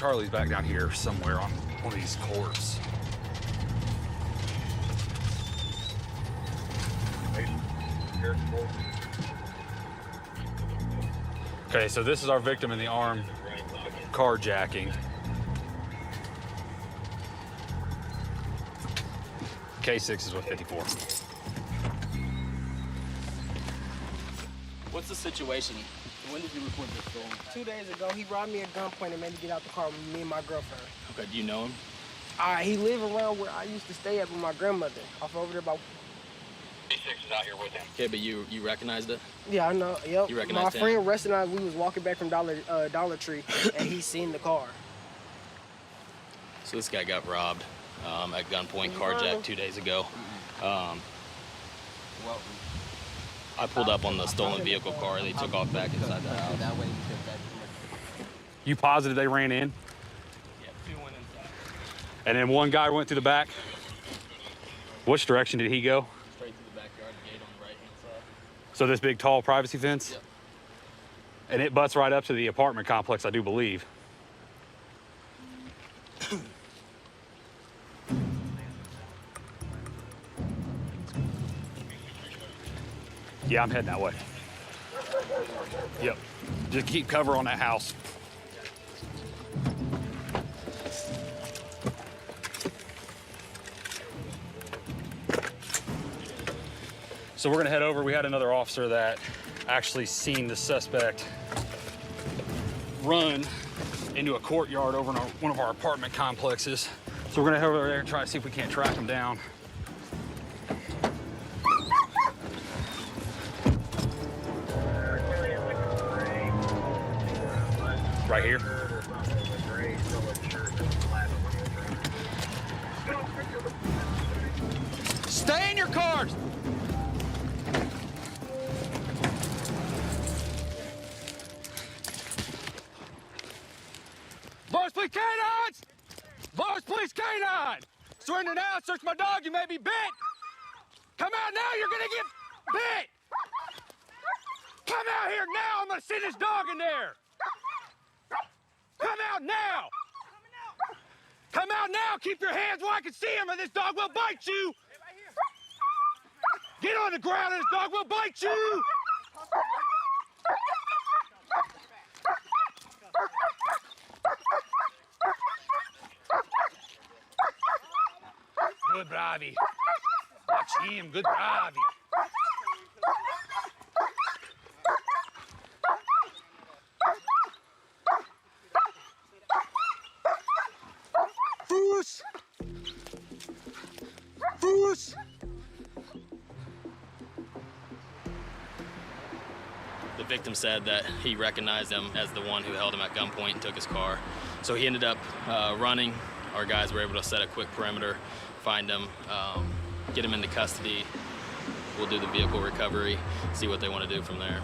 Charlie's back down here somewhere on one of these courts. Okay, so this is our victim in the armed carjacking. K6 is with 54. What's the situation? When did you report this stolen? 2 days ago, he robbed me at gunpoint and made me get out the car with me and my girlfriend. Okay, do you know him? He lived around where I used to stay at with my grandmother, off over there by... K6 is out here with him. Okay, but you recognized it? Yeah, I know, yep. You recognized my him? friend Rustin and I, we was walking back from Dollar Tree, and he seen the car. So this guy got robbed at gunpoint, carjacked 2 days ago. I pulled up on the stolen vehicle car. They took off back inside the house. You positive they ran in? Yeah, two went inside. And then one guy went through the back? Which direction did he go? Straight to the backyard gate on the right-hand side. So this big, tall privacy fence? Yep. And it butts right up to the apartment complex, I do believe. Yeah, I'm heading that way. Yep. Just keep cover on that house. So we're gonna head over. We had another officer that actually seen the suspect run into a courtyard over in one of our apartment complexes. So we're gonna head over there and try to see if we can't track him down. Right here. Stay in your cars. Voice police canines! Voice police canine! Surrender now, search my dog, you may be bit! Come out now, you're gonna get bit! Come out here now, I'm gonna send this dog in there! Come out now! Come out now, keep your hands where I can see him, or this dog will bite you! Get on the ground, or this dog will bite you! Good bravi. Watch him, good bravi. Foos! Foos! The victim said that he recognized him as the one who held him at gunpoint and took his car. So he ended up running. Our guys were able to set a quick perimeter, find him, get him into custody. We'll do the vehicle recovery, see what they want to do from there.